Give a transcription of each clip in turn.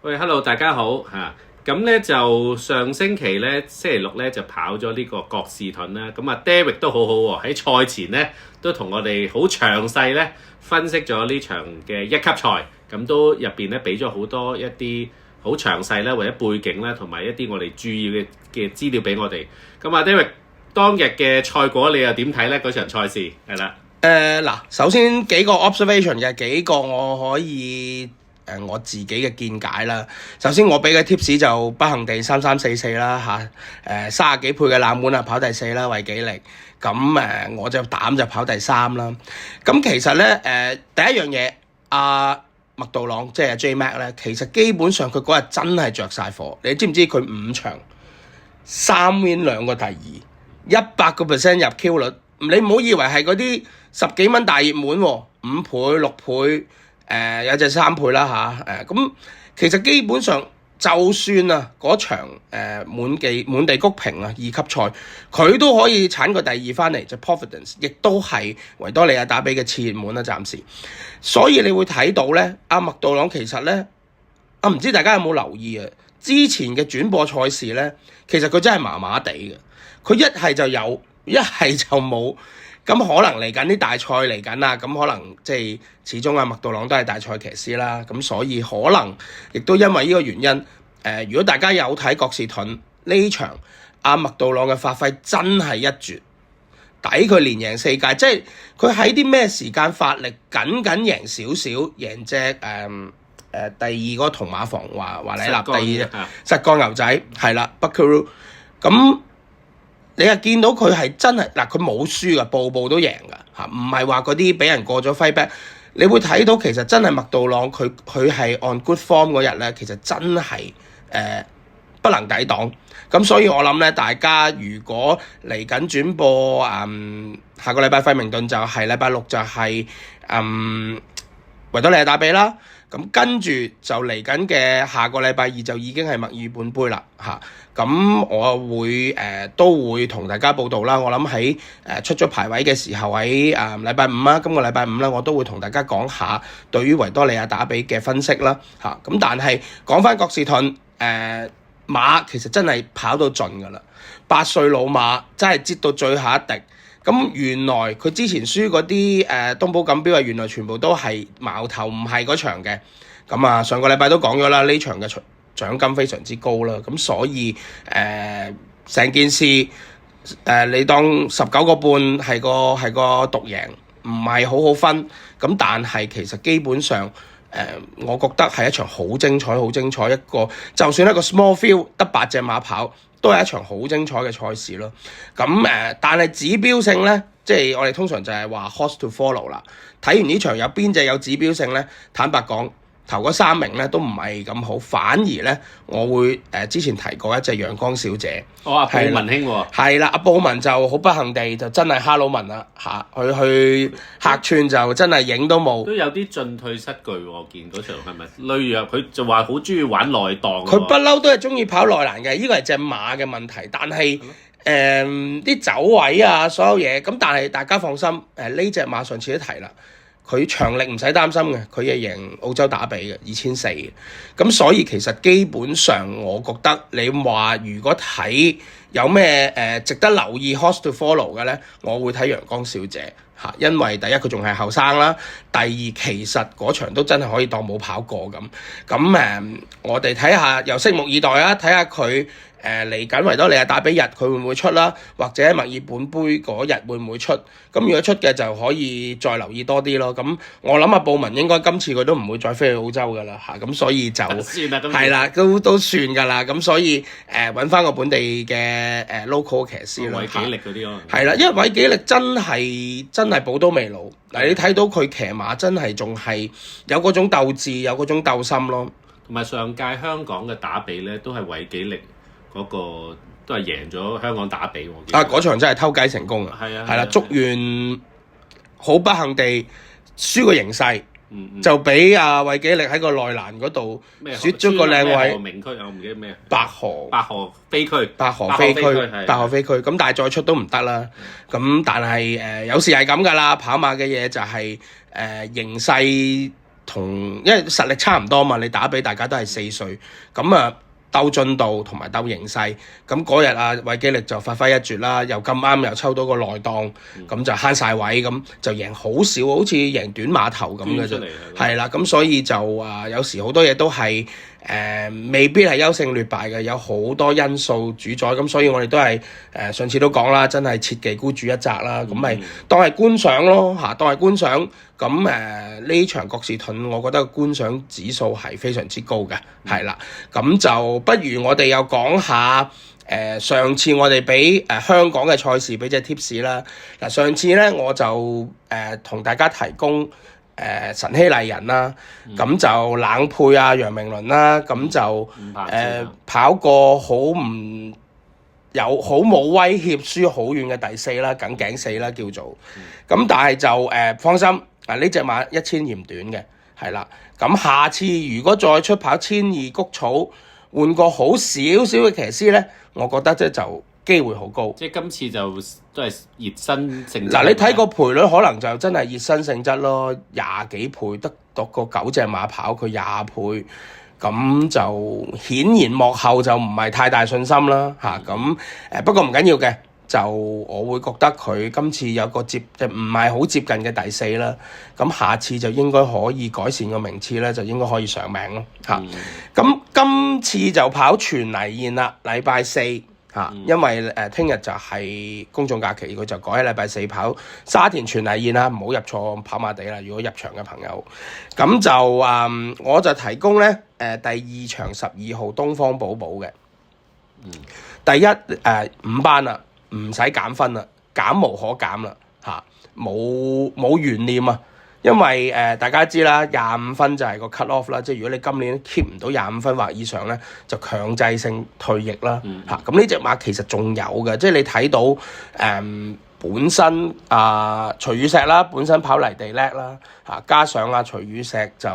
喂，Hello，大家好嚇。咁咧就上星期咧，星期六咧就跑咗呢個國士盾啦。咁啊，Derek 都好好喎，喺賽前咧都同我哋好詳細咧分析咗呢場嘅一級賽。咁都入邊咧俾咗好多一啲好詳細咧或者背景啦，同埋一啲我哋注意嘅資料俾我哋。咁啊，Derek 當日嘅賽果你又點睇咧？嗰場賽事係啦。嗱，首先幾個 observation 嘅幾個我可以我自己嘅見解啦。首先我俾嘅 tips 就不幸地3344啦嚇，30幾倍嘅冷門啊跑第4啦，維己力。咁我就膽就跑第3啦。咁其實咧第一樣嘢麥道朗即係 J Mac 咧，其實基本上佢嗰日真係着晒火。你知唔知佢5場3 win 2個第二，100% 入 Q 率。你唔好以為係嗰啲10幾蚊大熱門喎，5倍6倍有隻3倍啦嚇咁其實基本上就算嗰場滿地谷平2級賽，佢都可以鏟個第2翻嚟，就 Providence 亦都係維多利亞打比嘅次熱門啦暫時。所以你會睇到咧，麥道朗其實咧唔知大家有冇留意之前嘅轉播賽事咧，其實佢真係麻麻地嘅，佢一係就有，一係就冇。咁可能嚟緊啲大賽嚟緊啦，咁可能即係始終麥道朗都係大賽騎師啦，咁所以可能亦都因為呢個原因，如果大家有睇國士盾呢場，麥道朗嘅發揮真係一絕，抵佢連贏4屆，即係佢喺啲咩時間發力，僅贏少少，贏隻第二嗰個銅馬房華禮納，第二實幹牛仔係啦 Buckaroo 咁。你又見到佢係真係佢冇輸噶，步步都贏噶嚇，唔係話嗰啲俾人過咗揮 back。你會睇到其實真係麥道朗佢係 on good form 嗰日咧，其實真係不能抵擋。咁所以我諗咧，大家如果嚟緊轉播下個禮拜費明頓就係禮拜6就係維多利亞打比啦。咁跟住就嚟緊嘅下個禮拜2就已經係墨爾本杯啦嚇，咁我會都會同大家報道啦。我諗喺出咗排位嘅時候喺禮拜5啦，今個禮拜5啦，我都會同大家講下對於維多利亞打比嘅分析啦嚇。咁但係講翻國士盾馬其實真係跑到盡㗎啦，8歲老馬真係擠到最後一滴。咁原來佢之前輸嗰啲東寶錦標原來全部都係矛頭，唔係嗰場嘅。咁上個禮拜都講咗啦，呢場嘅獎金非常之高啦。咁所以成件事你當19個半係個獨贏，唔係好分。咁但係其實基本上我覺得係一場好精彩一個，就算一個 small field 得8隻馬跑，都係一場好精彩嘅賽事咯。咁但係指標性咧，即係我哋通常就係話 horse to follow 啦。睇完呢場有邊隻有指標性咧？坦白講，頭嗰3名咧都唔係咁好，反而咧我會之前提過一隻陽光小姐。阿布文兄喎。係啦，阿布文就好不幸地就真係哈魯文啦嚇，佢去客串就真係影都冇。都有啲進退失據喎，我見嗰場係咪累弱？佢就話好中意玩內檔。佢不嬲都係中意跑內欄嘅，呢個係隻馬嘅問題。但係啲走位所有嘢咁，但係大家放心，呢隻馬上次都提啦。佢長力唔使擔心嘅，佢係贏澳洲打比嘅2400嘅，咁所以其實基本上我覺得你話如果睇有咩值得留意 horse to follow 嘅咧，我會睇陽光小姐嚇，因為第一佢仲係後生啦，第二其實嗰場都真係可以當冇跑過咁我哋睇下又拭目以待啊，睇下佢嚟緊維多利亞打比日佢會唔會出啦，或者墨爾本杯嗰日會唔會出？咁如果出嘅就可以再留意多啲咯。咁我諗布文應該今次佢都唔會再飛去澳洲噶啦嚇，咁所以就係啦，都算噶啦。咁所以揾翻個本地嘅local 騎師啦，維己力嗰啲咯。係啦，因為維己力真係寶刀未老。嗱，你睇到佢騎馬真係仲係有嗰種鬥志，有嗰種鬥心咯。同埋上屆香港嘅打比咧，都係維己力嗰個都係贏咗香港打比喎。嗰場真係偷雞成功啊！係啦，祝願好不幸地輸個形勢，就俾維己力喺個內欄嗰度輸咗個靚位。名區我唔記得咩。白河飛區。白河飛區。咁但係再出都唔得啦。咁但係有時係咁噶啦，跑馬嘅嘢就係形勢因為實力差唔多嘛，你打比大家都係4歲，咁啊鬥進度同埋鬥形勢，咁嗰日啊韋基力就發揮一絕啦，又咁啱又抽到個內檔，咁就慳晒位，咁就贏好少，好似贏短碼頭咁嘅啫，係啦，咁所以就有時好多嘢都係未必係優勝劣敗嘅，有好多因素主宰，咁所以我哋都係上次都講啦，真係切忌孤注一擲啦，咁咪當係觀賞咯嚇，當係觀賞。咁呢場國士盾，我覺得個觀賞指數係非常之高嘅，係啦。咁就不如我哋又講下上次我哋俾香港嘅賽事俾隻 tips 啦。嗱，上次咧我就同大家提供晨曦麗人啦，咁就冷配啊楊明倫啦，咁就跑過好冇威脅，輸好遠嘅第4啦，梗頸4啦叫做。咁但係就放心。呢隻馬1000嫌短嘅，係啦。咁下次如果再出跑1200谷草，換個好少少嘅騎師咧，我覺得就機會好高。即係今次就都係熱身性質。嗱，你睇個賠率可能就真係熱身性質咯，20幾倍得個9隻馬跑佢20倍，咁就顯然幕後就唔係太大信心啦嚇。咁不過唔緊要嘅。就我會覺得佢今次有個就唔係好接近嘅第4啦，咁下次就應該可以改善個名次咧，就應該可以上名咯嚇。咁今次就跑全泥燕啦，禮拜4嚇，因為聽日就係公眾假期，佢就改喺禮拜4跑沙田全泥燕啦，唔好入錯跑馬地啦。如果入場嘅朋友，咁就我就提供咧第2場12號東方寶寶嘅，第一5班啦。唔使減分啦，減無可減啦嚇，冇懸念啊，因為大家知啦，25分就係個 cut off 啦，即係如果你今年 keep 唔到25分或以上咧，就強制性退役啦嚇。咁呢隻馬其實仲有嘅，即係你睇到本身徐雨石啦，本身跑泥地叻啦嚇，加上徐雨石就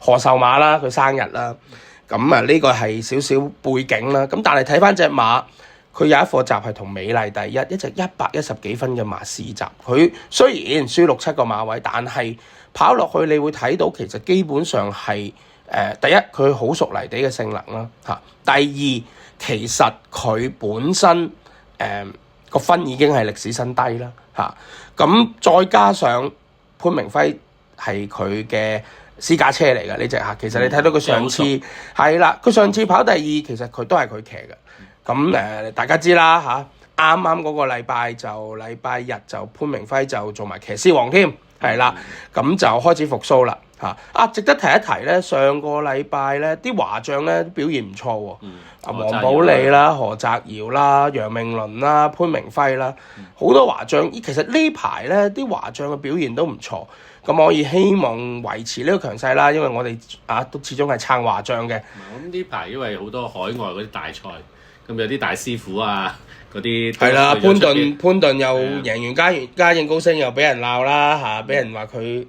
賀壽馬啦，佢生日啦，咁呢個係少少背景啦。咁但係睇翻隻馬。佢有一課集係同美麗第一隻110幾分嘅馬試集，佢雖然輸6-7個馬位，但係跑落去你會睇到其實基本上係第一佢好熟泥地嘅性能啦嚇，第二其實佢本身個分已經係歷史新低啦嚇，咁再加上潘明輝係佢嘅私家車嚟嘅呢隻嚇，其實你睇到佢上次係啦，佢上次跑第2，其實佢都係佢騎嘅。咁大家知啦嚇，啱啱嗰個禮拜日就潘明輝就做埋騎師王添，係啦，咁就開始復甦啦嚇。值得提一提咧，上個禮拜咧啲華將咧表現唔錯喎，黃寶利啦、何澤堯啦、楊明倫啦、潘明輝啦，好多華將。其實呢排咧啲華將嘅表現都唔錯，咁我亦希望維持呢個強勢啦，因為我哋都始終係撐華將嘅。咁呢排因為好多海外嗰啲大賽。咁有啲大師傅嗰啲係啦，潘頓又贏完嘉應高升又俾人鬧啦嚇，俾人話佢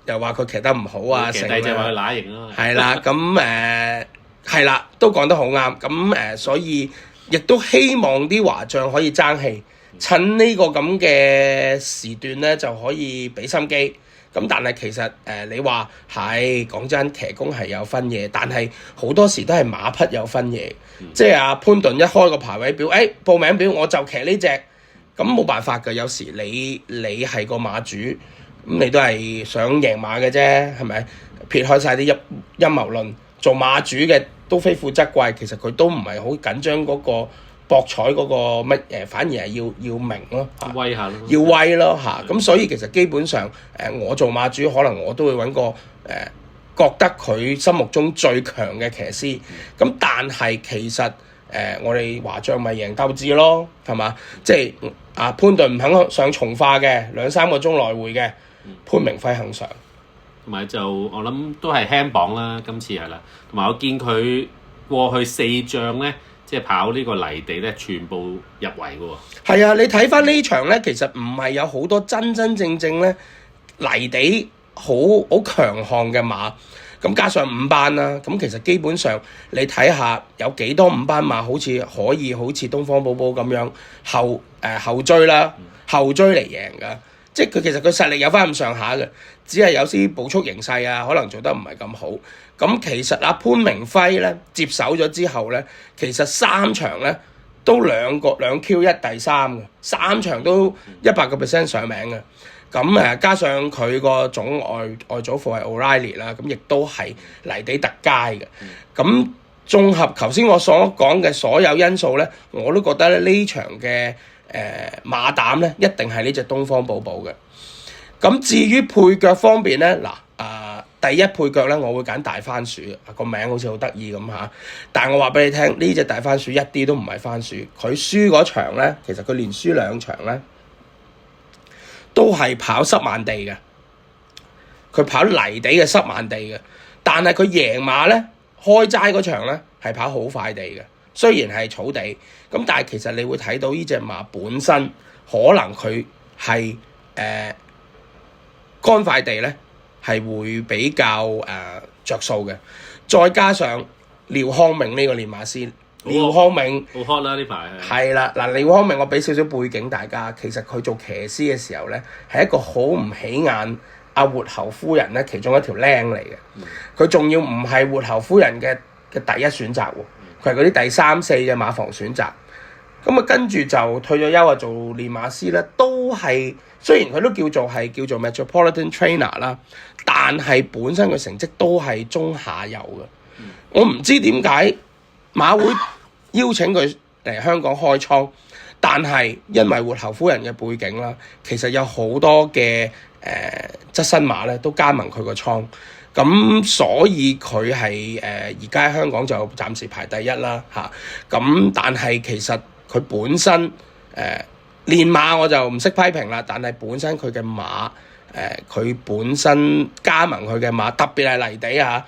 又話佢騎得唔好啊，騎低就話佢乸型咯。係啦，咁係啦，都講得好啱。咁所以亦都希望啲華將可以爭氣，趁呢個咁嘅時段咧就可以俾心機。咁但係其實你話係講真，騎功係有分嘢，但係好多時都係馬匹有分嘢。即係潘頓一開個排位表，報名表我就騎呢隻，咁冇辦法㗎。有時你係個馬主，咁你都係想贏馬嘅啫，係咪？撇開晒啲陰謀論，做馬主嘅都非富則貴，其實佢都唔係好緊張嗰個博彩嗰個乜嘢，反而係要名咯，威下咯，要威咯嚇。咁所以其實基本上我做馬主，可能我都會揾個覺得佢心目中最強嘅騎師。咁但係其實我哋華將咪贏鬥志咯，係嘛？即係潘頓唔肯上從化嘅2-3個鐘來回嘅，潘明輝肯上。同埋就我諗都係輕磅啦，今次係啦。同埋我見佢過去4仗咧。即係跑呢個泥地咧，全部入圍嘅喎。係啊，你睇翻呢場咧，其實唔係有好多真正咧泥地好強項嘅馬，咁加上5班啦，咁其實基本上你睇下有幾多5班馬好似可以好似東方寶寶咁樣後追啦，後追嚟贏㗎。即係佢其實佢實力有翻咁上下嘅，只係有啲步速形勢啊，可能做得唔係咁好。咁其實阿潘明輝咧接手咗之後咧，其實3場咧都兩 Q 一第三嘅，3場都100% 上名嘅。咁加上佢個總外祖父係 O'Reilly 啦，咁亦都係泥地特佳嘅。咁綜合頭先我所講嘅所有因素咧，我都覺得咧呢場嘅馬膽咧一定係呢隻東方寶寶嘅。咁至於配腳方面咧，第一配腳咧我會揀大番薯，個名好似好得意咁嚇。但係我話俾你聽，呢隻大番薯一啲都唔係番薯，佢輸嗰場咧，其實佢連輸2場咧。都係跑濕萬地嘅，佢跑泥地嘅濕萬地嘅，但係佢贏馬咧開齋嗰場咧係跑好快地嘅，雖然係草地，咁但係其實你會睇到呢隻馬本身可能佢係乾快地咧係會比較着數嘅，再加上廖康明呢個練馬師。廖康明好 hot 啦呢排係啦，嗱廖康明我俾少少背景大家，其實佢做騎師嘅時候咧，係一個好唔起眼阿活侯夫人咧其中一條僆嚟嘅，佢仲要唔係活侯夫人嘅第一選擇喎，佢係嗰啲第3、4嘅馬房選擇，咁跟住就退咗休做練馬師咧，都係雖然佢都叫做 Metropolitan Trainer 啦，但係本身嘅成績都係中下游嘅，我唔知點解馬會邀請佢嚟香港開倉，但係因為活侯夫人嘅背景啦，其實有好多嘅側身馬咧都加盟佢個倉，咁所以佢係而家喺香港就暫時排第一啦嚇。咁但係其實佢本身練馬我就唔識批評啦，但係本身佢嘅馬佢本身加盟佢嘅馬，特別係泥地啊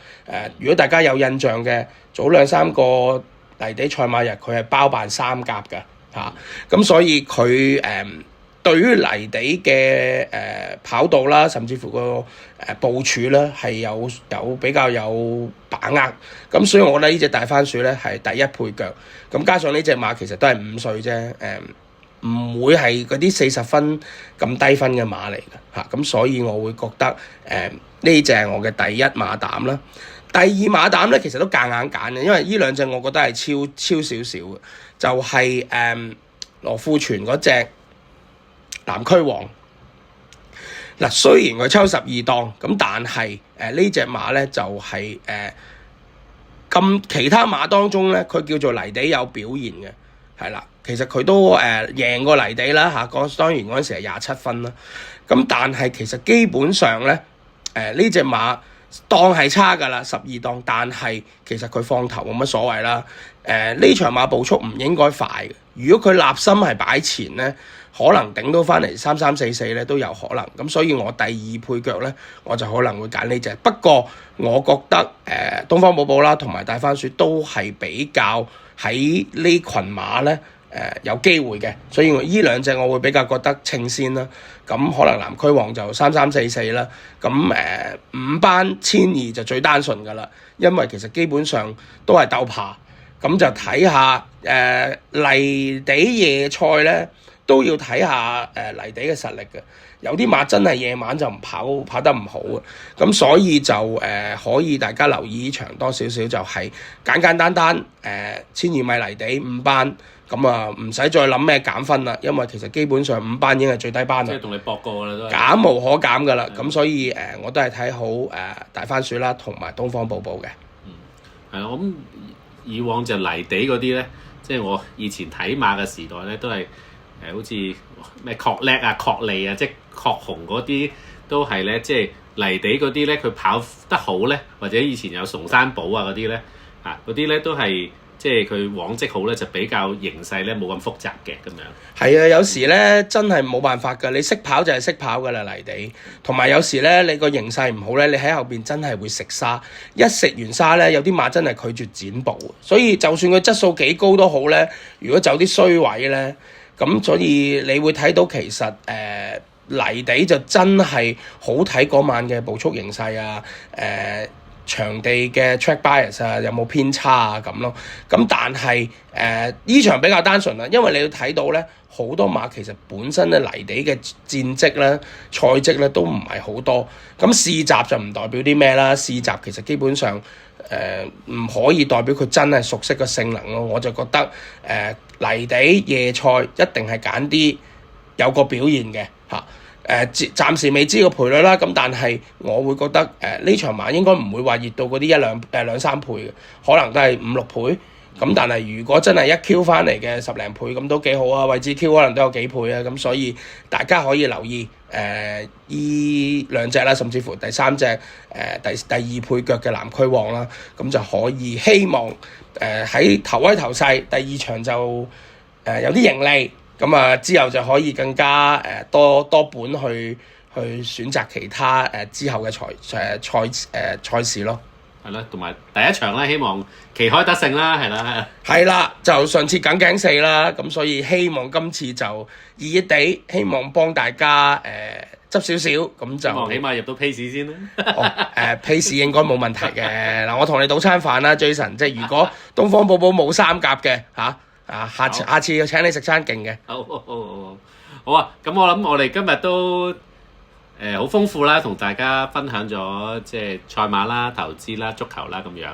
如果大家有印象嘅，早2-3個泥地賽馬日佢係包辦3甲㗎嚇，咁所以佢對於泥地嘅跑道啦，甚至乎個部署咧係有比較有把握，咁所以我覺得呢隻大番薯咧係第一配腳，咁加上呢隻馬其實都係5歲啫，唔會係嗰啲40分咁低分嘅馬嚟嘅嚇，咁所以我會覺得呢隻係我嘅第一馬膽啦。第二馬膽咧，其實都夾硬揀嘅，因為呢兩隻我覺得係超少少嘅，就係羅富全嗰隻南區王。嗱，雖然佢抽12檔，咁但係呢隻馬咧就係咁其他馬當中咧，佢叫做泥地有表現嘅，係啦，其實佢都贏過泥地啦嚇，當然嗰陣時係27分啦，咁但係其實基本上咧呢隻馬。當係差㗎啦，12檔，但係其實佢放頭冇乜所謂啦。呢場馬步速唔應該快嘅，如果佢立心係擺前咧，可能頂到翻嚟33、44咧都有可能。咁所以我第二配腳咧，我就可能會揀呢隻。不過我覺得東方寶寶啦同埋大番薯都係比較喺呢群馬咧。有機會嘅，所以呢兩隻我會比較覺得稱先啦。咁可能南區王就33、44啦。咁5班1200就最單純㗎啦，因為其實基本上都係鬥爬。咁就睇下泥地夜賽咧，都要睇下泥地嘅實力嘅。有啲馬真係夜晚就唔跑得唔好嘅，咁所以就可以大家留意呢場多少少，就係簡單1200米泥地5班。咁啊，唔使再諗咩減分啦，因為其實基本上5班已經係最低班啦。即係同你搏過啦，都係減無可減噶啦。咁所以我都係睇好大番薯啦，同埋東方寶寶嘅。係啊，咁以往就泥地嗰啲咧，即係我以前睇馬嘅時代咧，都係好似咩確叻啊、確利啊，即係確紅嗰啲都係咧，即係泥地嗰啲咧，佢跑得好咧，或者以前有崇山堡啊嗰啲咧，嗰啲咧都係。即係佢往績好咧，就比較形勢咧冇咁複雜嘅咁樣。係啊，有時咧真係冇辦法㗎，你識跑就係識跑㗎啦泥地。同埋有時咧，你個形勢唔好咧，你喺後邊真係會食沙。一食完沙咧，有啲馬真係拒絕剪步。所以就算佢質素幾高都好咧，如果走啲衰位咧，咁所以你會睇到其實泥地就真係好睇嗰晚嘅步速形勢啊，場地嘅 track bias 啊，有冇偏差啊咁咯。咁但係呢場比較單純啦，因為你要睇到咧，好多馬其實本身咧泥地嘅戰績咧、賽績咧都唔係好多。咁試閘就唔代表啲咩啦，試閘其實基本上唔可以代表佢真係熟悉個性能咯。我就覺得泥地夜賽一定係揀啲有個表現嘅嚇。暫時未知個賠率啦，咁但係我會覺得呢場馬應該唔會話熱到嗰啲兩三倍嘅，可能都係5、6倍。咁但係如果真係一 Q 翻嚟嘅10零倍咁都幾好啊，位置 Q 可能都有幾倍啊，咁所以大家可以留意依兩隻啦，甚至乎第三隻第二配腳嘅南區旺啦，咁就可以希望喺頭威頭勢，第二場就有啲盈利。咁啊，之後就可以更加多本去選擇其他之後嘅賽事咯。係啦，同埋第一場咧，希望旗開得勝啦，係啦。係啦，就上次梗頸4啦，咁所以希望今次就熱熱地，希望幫大家執少少，咁就起碼入到 pace 先啦。pace 應該冇問題嘅。嗱，我同你賭餐飯啦 ，Jason， 即係如果東方寶寶冇三甲嘅嚇。下次要請你食餐勁嘅。好啊！咁我諗我哋今日都好豐富啦，同大家分享咗即係賽馬啦、投資啦、足球啦咁樣。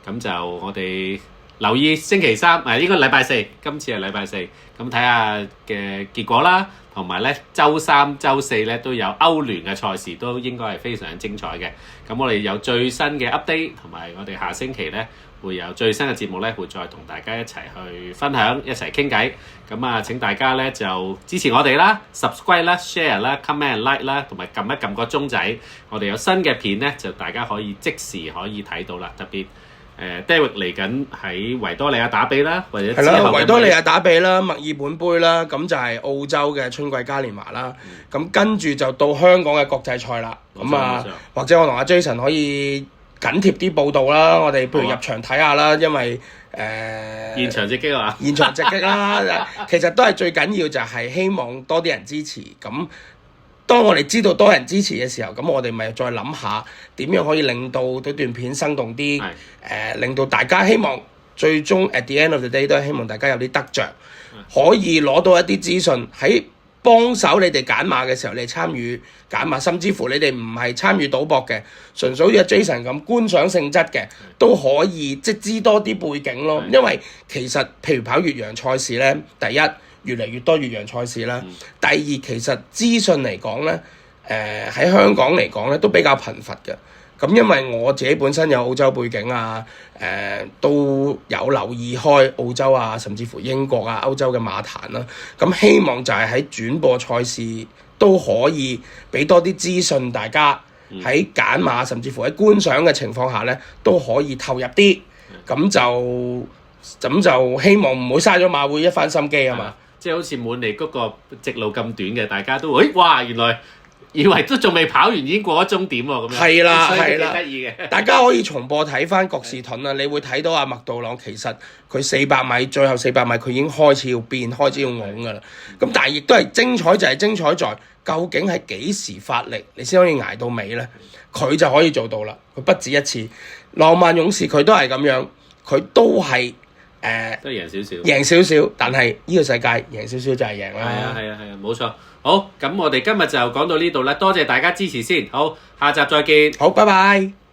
咁就我哋留意星期三，應該禮拜4，今次係禮拜4。咁睇下嘅結果啦，同埋咧週3、週4咧都有歐聯嘅賽事，都應該係非常精彩嘅。咁我哋有最新嘅 update，同埋我哋下星期咧會有最新嘅節目咧，會再同大家一齊去分享，一齊傾偈。咁啊，請大家咧就支持我哋啦 ，subscribe 啦、share 啦、comment like 啦，同埋撳一撳個鐘仔。我哋有新嘅片咧，就大家可以即時可以睇到啦。特別David 嚟緊喺維多利亞打比啦，或者係啦，維多利亞打比啦、墨爾本杯啦，咁就係澳洲嘅春季嘉年華啦。咁跟住就到香港嘅國際賽啦。咁啊，或者我同阿 Jason 可以緊貼啲報道啦，我哋譬如入場睇下啦，因為現場直擊啊，現場直擊啦，其實都係最緊要就係希望多啲人支持。咁當我哋知道多人支持嘅時候，咁我哋咪再諗下點樣可以令到嗰段片生動啲，令到大家希望最終 at the end of the day 都係希望大家有啲得着，可以攞到一啲資訊喺幫手你哋揀馬嘅時候，你參與揀馬，甚至乎你哋唔係參與賭博嘅，純粹好似 Jason 咁觀賞性質嘅，都可以即係知多啲背景咯。因為其實譬如跑越洋賽事咧，第一越嚟越多越洋賽事啦，第二其實資訊嚟講咧，喺香港嚟講咧都比較貧乏嘅。咁因為我自己本身有澳洲背景啊，都有留意開澳洲啊，甚至乎英國啊、歐洲嘅馬壇啦。咁希望就係喺轉播賽事都可以俾多啲資訊，大家喺揀馬甚至乎喺觀賞嘅情況下咧，都可以投入啲。咁就希望唔好嘥咗馬會一番心機啊嘛。即係好似滿地嗰個直路咁短嘅，大家都哇原來以為都仲未跑完，已經過咗終點喎咁樣。係啦，係啦，幾得意嘅。大家可以重播睇翻國士盾啊，你會睇到阿麥道朗其實佢400米最後400米佢已經開始要變，開始要拱噶啦。咁但係亦都係精彩，就係精彩在究竟係幾時發力，你先可以捱到尾咧？佢就可以做到啦。佢不止一次，浪漫勇士佢都係咁樣，佢都係。都贏少少，贏少少，但係呢個世界贏少少就係贏啦。係啊，冇錯。好，咁我哋今日就講到呢度啦，多謝大家支持先。好，下集再見。好，拜拜。